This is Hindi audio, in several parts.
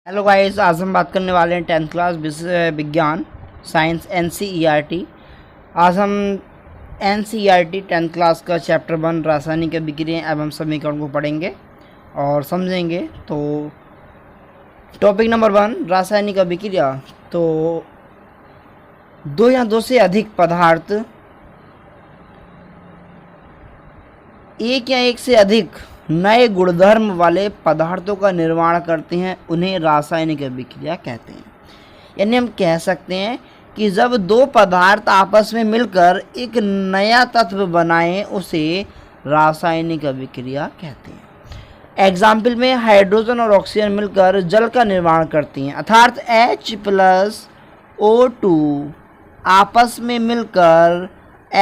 हेलो गाइस, आज हम बात करने वाले हैं 10th क्लास विज्ञान साइंस एनसीईआरटी। आज हम एनसीईआरटी 10th क्लास का चैप्टर 1 रासायनिक अभिक्रियाएं एवं समीकरण को पढ़ेंगे और समझेंगे। तो टॉपिक नंबर 1 रासायनिक अभिक्रिया। तो दो या दो से अधिक पदार्थ एक या एक से अधिक नए गुणधर्म वाले पदार्थों का निर्माण करते हैं, उन्हें रासायनिक अभिक्रिया कहते हैं। यानी हम कह सकते हैं कि जब दो पदार्थ आपस में मिलकर एक नया तत्व बनाएं, उसे रासायनिक अभिक्रिया कहते हैं। एग्जाम्पल में हाइड्रोजन और ऑक्सीजन मिलकर जल का निर्माण करती हैं, अर्थात H+O2 आपस में मिलकर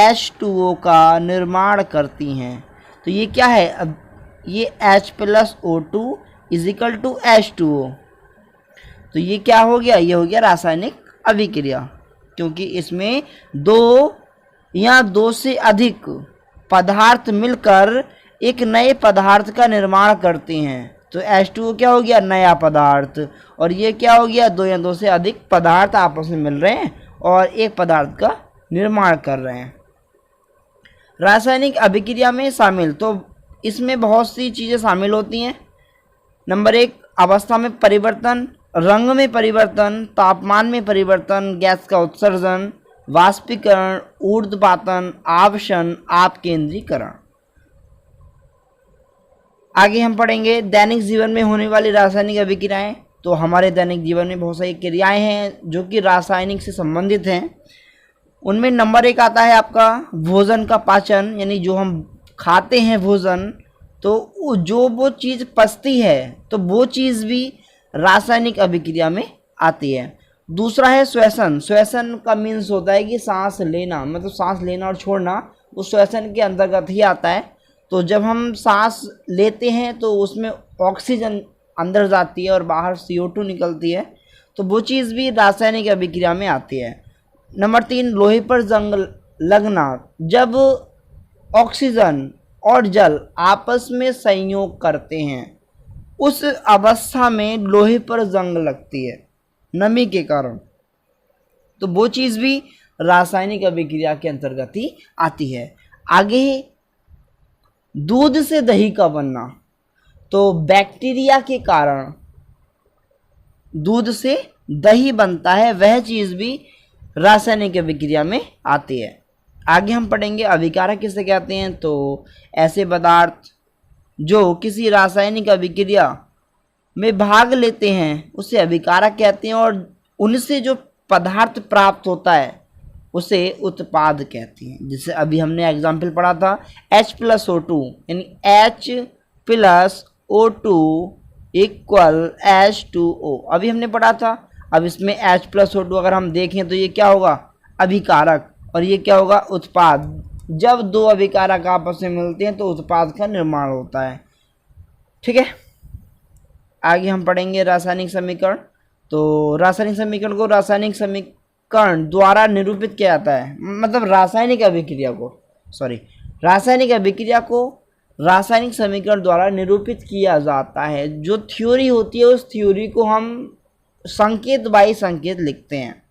H2O का निर्माण करती हैं। तो ये क्या है? अब ये H+O2 इजिकल टू H2O। तो ये क्या हो गया? ये हो गया रासायनिक अभिक्रिया, क्योंकि इसमें दो या दो से अधिक पदार्थ मिलकर एक नए पदार्थ का निर्माण करते हैं। तो H2O क्या हो गया? नया पदार्थ। और ये क्या हो गया? दो या दो से अधिक पदार्थ आपस में मिल रहे हैं और एक पदार्थ का निर्माण कर रहे हैं। रासायनिक अभिक्रिया में शामिल, तो इसमें बहुत सी चीज़ें शामिल होती हैं। नंबर 1, अवस्था में परिवर्तन, रंग में परिवर्तन, तापमान में परिवर्तन, गैस का उत्सर्जन, वाष्पीकरण, ऊर्ध्वपातन, आवेशन, आपकेंद्रीकरण। आगे हम पढ़ेंगे दैनिक जीवन में होने वाली रासायनिक अभिक्रियाएं। तो हमारे दैनिक जीवन में बहुत सारी क्रियाएं हैं जो कि रासायनिक से संबंधित हैं। उनमें नंबर 1 आता है आपका भोजन का पाचन, यानी जो हम खाते हैं भोजन, तो जो वो चीज़ पचती है तो वो चीज़ भी रासायनिक अभिक्रिया में आती है। दूसरा है श्वसन। श्वसन का मीन्स होता है कि सांस लेना, मतलब सांस लेना और छोड़ना, वो श्वसन के अंतर्गत ही आता है। तो जब हम सांस लेते हैं तो उसमें ऑक्सीजन अंदर जाती है और बाहर CO2 निकलती है, तो वो चीज़ भी रासायनिक अभिक्रिया में आती है। नंबर 3, लोहे पर जंग लगना। जब ऑक्सीजन और जल आपस में संयोग करते हैं, उस अवस्था में लोहे पर जंग लगती है नमी के कारण, तो वो चीज़ भी रासायनिक अभिक्रिया के अंतर्गत ही आती है। आगे दूध से दही का बनना, तो बैक्टीरिया के कारण दूध से दही बनता है, वह चीज़ भी रासायनिक अभिक्रिया में आती है। आगे हम पढ़ेंगे अभिकारक किसे कहते हैं। तो ऐसे पदार्थ जो किसी रासायनिक अभिक्रिया में भाग लेते हैं उसे अभिकारक कहते हैं, और उनसे जो पदार्थ प्राप्त होता है उसे उत्पाद कहते हैं। जिसे अभी हमने एग्जाम्पल पढ़ा था H+O2, यानी H+O2 इक्वल H2O, अभी हमने पढ़ा था। अब इसमें H+O2 अगर हम देखें तो ये क्या होगा? अभिकारक, और ये क्या होगा? उत्पाद। जब दो अभिकारक आपस में मिलते हैं तो उत्पाद का निर्माण होता है। ठीक है, आगे हम पढ़ेंगे रासायनिक समीकरण। तो रासायनिक समीकरण को रासायनिक समीकरण द्वारा निरूपित किया जाता है, मतलब रासायनिक अभिक्रिया को रासायनिक समीकरण द्वारा निरूपित किया जाता है। जो थ्योरी होती है उस थ्योरी को हम संकेत बाई संकेत लिखते हैं।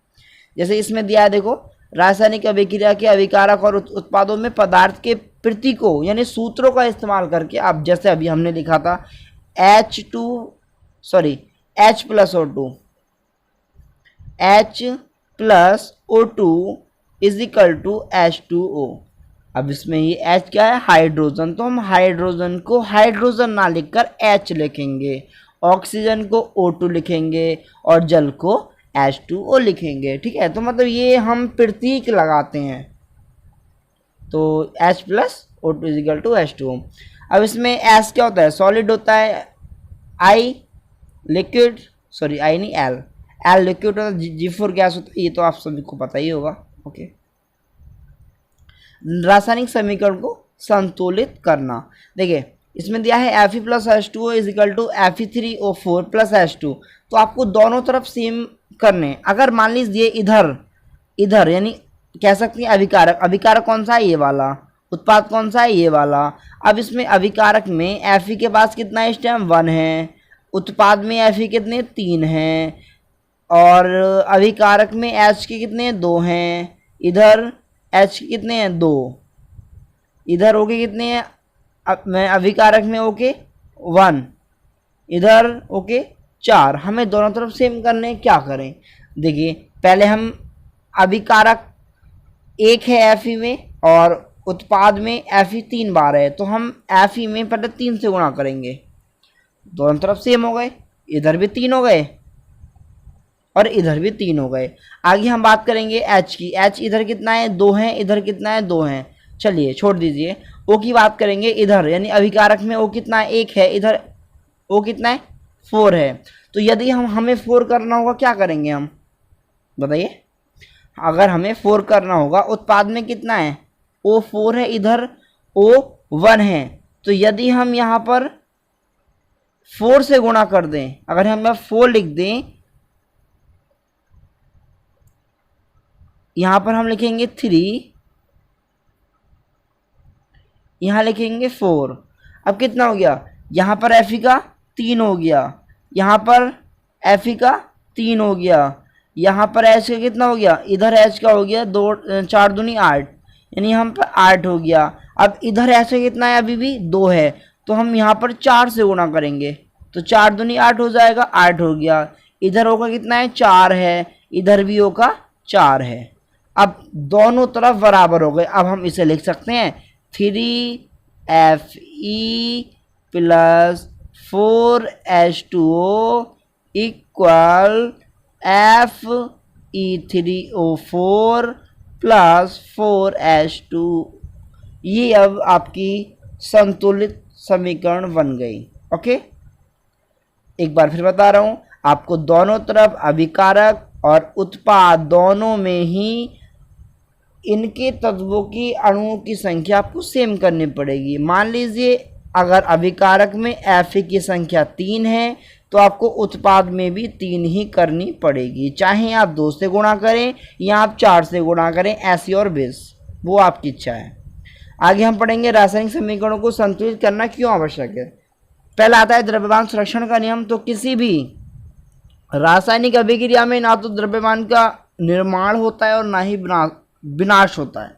जैसे इसमें दिया है, देखो, रासायनिक अभिक्रिया के अभिकारक और उत्पादों में पदार्थ के प्रतीकों यानी सूत्रों का इस्तेमाल करके, आप जैसे अभी हमने लिखा था H+O2 इजिकल टू H2O। अब इसमें ये H क्या है? हाइड्रोजन। तो हम हाइड्रोजन को हाइड्रोजन ना लिखकर H लिखेंगे, ऑक्सीजन को O2 लिखेंगे और जल को H2O लिखेंगे। ठीक है, तो मतलब ये हम प्रतीक लगाते हैं। तो H+O2 इजिकल टू H2O। अब इसमें S क्या होता है? सॉलिड होता है। I लिक्विड, I नहीं, L लिक्विड होता है। G4 गैस होता है, ये तो आप सभी को पता ही होगा। ओके, रासायनिक समीकरण को संतुलित करना। देखिए इसमें दिया है Fe+H2O is equal to Fe3O4 plus H2। तो आपको दोनों तरफ सेम करने। अगर मान लीजिए इधर यानी कह सकते हैं अभिकारक कौन सा है? ये वाला। उत्पाद कौन सा है? ये वाला। अब इसमें अभिकारक में Fe के पास कितना स्टेम? 1 है, उत्पाद में Fe कितने 3 हैं, और अभिकारक में H के कितने 2 हैं, इधर H के कितने हैं 2, इधर O के कितने हैं, मैं अभिकारक में O के 1, इधर O के 4। हमें दोनों तरफ सेम करने, क्या करें, देखिए पहले हम अभिकारक 1 है Fe में और उत्पाद में Fe 3 बार है, तो हम Fe में पहले 3 से गुणा करेंगे, दोनों तरफ सेम हो गए, इधर भी 3 हो गए और इधर भी 3 हो गए। आगे हम बात करेंगे H की, H इधर कितना है 2 है, इधर कितना है 2 है, चलिए छोड़ दीजिए। O की बात करेंगे, इधर यानी अभिकारक में O कितना है 1 है, इधर O कितना है 4 है। तो यदि हमें 4 करना होगा क्या करेंगे हम बताइए, अगर हमें 4 करना होगा, उत्पाद में कितना है O 4 है, इधर O 1 है, तो यदि हम यहाँ पर 4 से गुणा कर दें, अगर हम 4 लिख दें, यहाँ पर हम लिखेंगे 3, यहाँ लिखेंगे 4। अब कितना हो गया, यहाँ पर Fe का 3 हो गया, यहाँ पर Fe का 3 हो गया, यहाँ पर H का कितना हो गया, इधर H का हो गया 2 4 दूनी 8, यानी हम पर 8 हो गया। अब इधर H का कितना है, अभी भी 2 है, तो हम यहाँ पर 4 से गुणा करेंगे, तो 4 दूनी 8 हो जाएगा, 8 हो गया। इधर O का कितना है 4 है, इधर भी O का 4 है। अब दोनों तरफ बराबर हो गए। अब हम इसे लिख सकते हैं 3Fe plus 4H2O equal Fe3O4 plus 4H2। ये अब आपकी संतुलित समीकरण बन गई। ओके, एक बार फिर बता रहा हूं, आपको दोनों तरफ अभिकारक और उत्पाद दोनों में ही इनके तत्वों की अणुओं की संख्या आपको सेम करनी पड़ेगी। मान लीजिए अगर अभिकारक में Fe की संख्या 3 है तो आपको उत्पाद में भी 3 ही करनी पड़ेगी, चाहे आप 2 से गुणा करें या आप 4 से गुणा करें, ऐसी और बेस, वो आपकी इच्छा है। आगे हम पढ़ेंगे रासायनिक समीकरणों को संतुलित करना क्यों आवश्यक है। पहला आता है द्रव्यमान संरक्षण का नियम। तो किसी भी रासायनिक अभिक्रिया में ना तो द्रव्यमान का निर्माण होता है और ना ही विनाश होता है,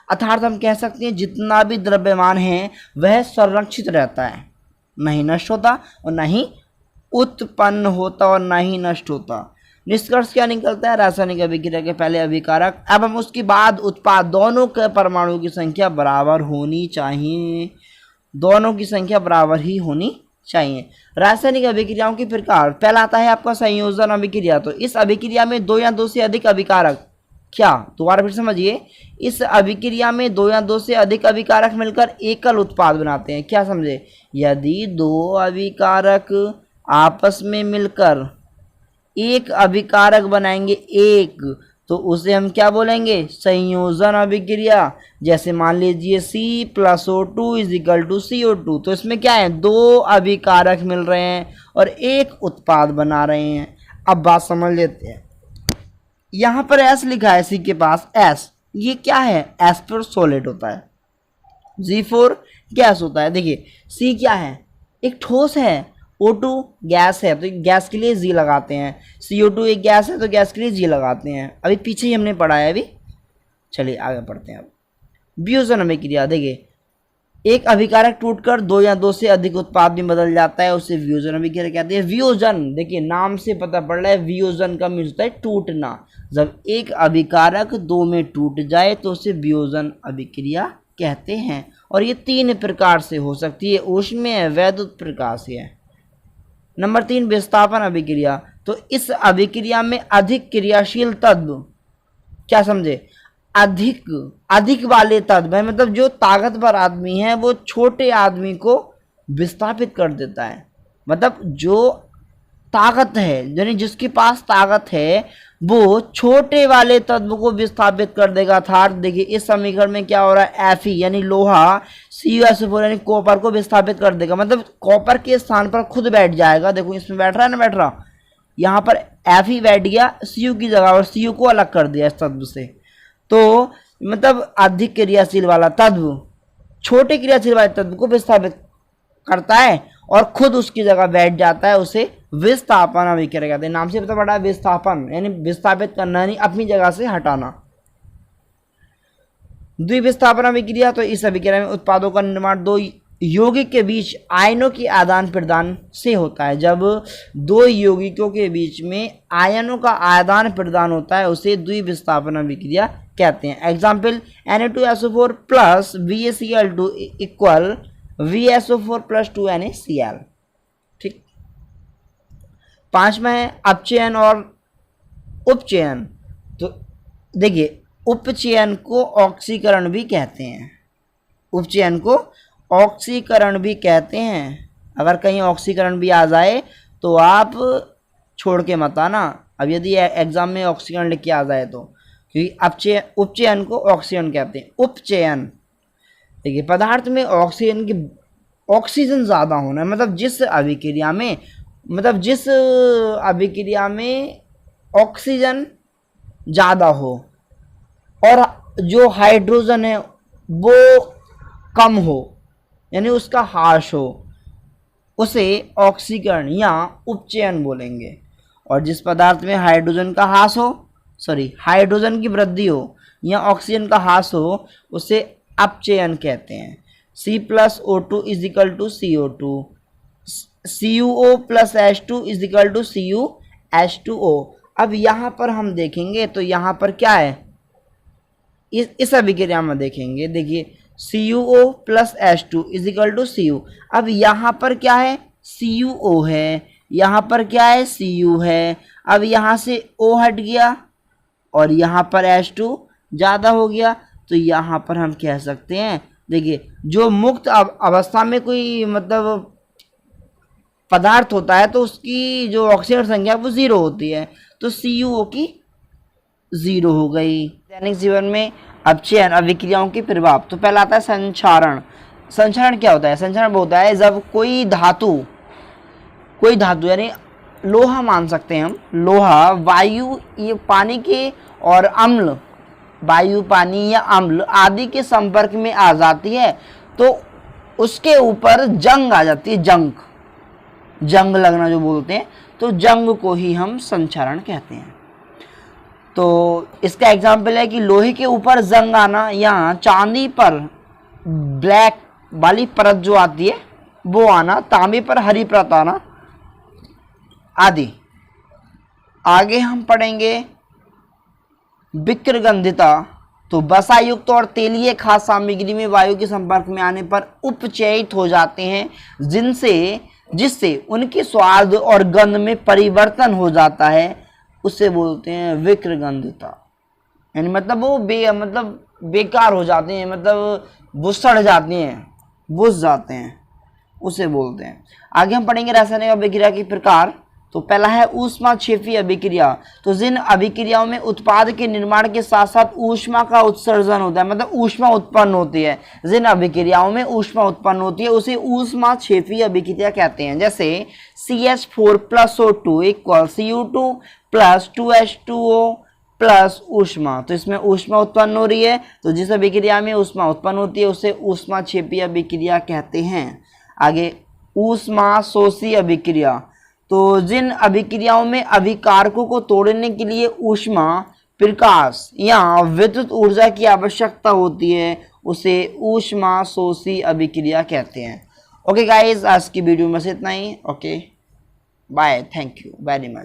अर्थात हम कह सकते हैं जितना भी द्रव्यमान है वह संरक्षित रहता है, नहीं नष्ट होता और ना ही उत्पन्न होता और ना ही नष्ट होता। निष्कर्ष क्या निकलता है, रासायनिक अभिक्रिया के पहले अभिकारक एवं उसके बाद उत्पाद दोनों के परमाणुओं की संख्या बराबर होनी चाहिए, दोनों की संख्या बराबर ही होनी चाहिए। रासायनिक अभिक्रियाओं के प्रकार, पहला आता है आपका संयोजन अभिक्रिया। तो इस अभिक्रिया में 2 या 2 से अधिक अभिकारक, क्या दोबारा फिर समझिए, इस अभिक्रिया में 2 या 2 से अधिक अभिकारक मिलकर एकल उत्पाद बनाते हैं। क्या समझे, यदि 2 अभिकारक आपस में मिलकर एक अभिकारक बनाएंगे एक, तो उसे हम क्या बोलेंगे, संयोजन अभिक्रिया। जैसे मान लीजिए C+O2 is equal to CO2, तो इसमें क्या है 2 अभिकारक मिल रहे हैं और एक उत्पाद बना रहे हैं। अब बात समझ लेते हैं, यहाँ पर S लिखा है, C के पास S, ये क्या है, S पर सॉलिड होता है, G4 गैस होता है। देखिए C क्या है, एक ठोस है, O2 गैस है, तो गैस के लिए G लगाते हैं, CO2 एक गैस है तो गैस के लिए G लगाते हैं। अभी पीछे ही हमने पढ़ा है अभी, चलिए आगे पढ़ते हैं। अब वियोजन अभिक्रिया, देखिए एक अभिकारक टूटकर 2 या 2 से अधिक उत्पाद में बदल जाता है, उसे वियोजन अभिक्रिया कहते हैं। वियोजन, देखिए नाम से पता पड़ रहा है, वियोजन का मीन्स होता है टूटना। जब एक अभिकारक 2 में टूट जाए तो उसे वियोजन अभिक्रिया कहते हैं। और ये 3 प्रकार से हो सकती है, ऊष्मीय, वैद्युत प्रकार से है। नंबर 3 विस्थापन अभिक्रिया। तो इस अभिक्रिया में अधिक क्रियाशील तत्व, क्या समझे, अधिक वाले तत्व है, मतलब जो ताकतवर आदमी है वो छोटे आदमी को विस्थापित कर देता है। मतलब जो ताकत है, यानी जिसके पास ताकत है वो छोटे वाले तत्व को विस्थापित कर देगा। अर्थात देखिए इस समीकरण में क्या हो रहा है, Fe यानी लोहा CuSO4 यानी कॉपर को विस्थापित कर देगा, मतलब कॉपर के स्थान पर खुद बैठ जाएगा। देखो इसमें बैठ रहा है ना, बैठ रहा, यहाँ पर Fe बैठ गया Cu की जगह और Cu को अलग कर दिया इस तत्व से। तो मतलब अधिक क्रियाशील वाला तत्व छोटे क्रियाशील वाले तत्व को विस्थापित करता है और खुद उसकी जगह बैठ जाता है, उसे विस्थापन अभिक्रिया कहते हैं। नाम से पता पड़ा है, विस्थापन यानी विस्थापित करना यानी अपनी जगह से हटाना। द्विविस्थापन अभिक्रिया, तो इस अभिक्रिया में उत्पादों का निर्माण दो यौगिक के बीच आयनों के आदान प्रदान से होता है। जब दो यौगिकों के बीच में आयनों का आदान प्रदान होता है उसे द्विविस्थापन अभिक्रिया कहते हैं। Example Na2SO4 plus VaCl2 equal VSO4 plus 2NaCl। ठीक। पांचवा है अपचयन और उपचयन। तो देखिए, उपचयन को ऑक्सीकरण भी कहते हैं, उपचयन को ऑक्सीकरण भी कहते हैं। अगर कहीं ऑक्सीकरण भी आ जाए तो आप छोड़ के मत आना, अब यदि एग्जाम में ऑक्सीकरण लिख के आ जाए तो, क्योंकि उपचयन को ऑक्सीकरण कहते हैं। उपचयन, देखिए पदार्थ में ऑक्सीजन ज़्यादा होना, मतलब जिस अभिक्रिया में ऑक्सीजन ज़्यादा हो और जो हाइड्रोजन है वो कम हो, यानी उसका ह्रास हो, उसे ऑक्सीकरण या उपचयन बोलेंगे। और जिस पदार्थ में हाइड्रोजन का ह्रास हो, हाइड्रोजन की वृद्धि हो या ऑक्सीजन का ह्रास हो, उसे अपचयन कहते हैं। C+O2 is equal to CO2, CuO plus H2 is equal to CuH2O। अब यहाँ पर हम देखेंगे तो यहाँ पर क्या है, इस अभिक्रिया में देखेंगे, देखिए CuO plus H2 is equal to Cu। अब यहाँ पर क्या है, CuO है, यहाँ पर क्या है, Cu है। अब यहाँ से O हट गया और यहाँ पर H2 ज़्यादा हो गया, तो यहाँ पर हम कह सकते हैं, देखिए जो मुक्त अवस्था में कोई मतलब पदार्थ होता है तो उसकी जो ऑक्सीजन संख्या वो 0 होती है, तो CuO की 0 हो गई। दैनिक जीवन में अपचयन अभिक्रियाओं के प्रभाव, तो पहला आता है संक्षारण। संक्षारण क्या होता है, संक्षारण वो होता है जब कोई धातु यानी लोहा मान सकते हैं हम, लोहा वायु, ये पानी के और अम्ल, वायु पानी या अम्ल आदि के संपर्क में आ जाती है तो उसके ऊपर जंग आ जाती है, जंग लगना जो बोलते हैं, तो जंग को ही हम संक्षारण कहते हैं। तो इसका एग्जाम्पल है कि लोहे के ऊपर जंग आना या चांदी पर ब्लैक वाली परत जो आती है वो आना, तांबे पर हरी परत आना आदि। आगे हम पढ़ेंगे विक्रगंधिता। तो वसायुक्त और तेलीय खाद्य सामग्री में वायु के संपर्क में आने पर उपचयित हो जाते हैं, जिससे उनके स्वाद और गंध में परिवर्तन हो जाता है, उसे बोलते हैं विक्रगंधिता। यानी मतलब वो बेकार हो जाते हैं, मतलब वो सड़ जाते हैं, बुझ जाते हैं, उसे बोलते हैं। आगे हम पढ़ेंगे रासायनिक अभिक्रिया के प्रकार। तो पहला है ऊष्माक्षेपी अभिक्रिया। तो जिन अभिक्रियाओं में उत्पाद के निर्माण के साथ साथ ऊष्मा का उत्सर्जन होता है, मतलब ऊष्मा उत्पन्न होती है, जिन अभिक्रियाओं में ऊष्मा उत्पन्न होती है उसे ऊष्माक्षेपी अभिक्रिया कहते हैं। जैसे CH4 plus O2 equal Cu2 plus 2H2O plus ऊष्मा, तो इसमें ऊष्मा उत्पन्न हो रही है, तो जिस अभिक्रिया में ऊष्मा उत्पन्न होती है उसे ऊष्माक्षेपी अभिक्रिया कहते हैं। आगे ऊष्माशोषी अभिक्रिया। तो जिन अभिक्रियाओं में अभिकारकों को तोड़ने के लिए ऊष्मा, प्रकाश या विद्युत ऊर्जा की आवश्यकता होती है उसे ऊष्माशोषी अभिक्रिया कहते हैं। ओके गाइस, आज की वीडियो में से इतना ही। Okay bye, thank you very much.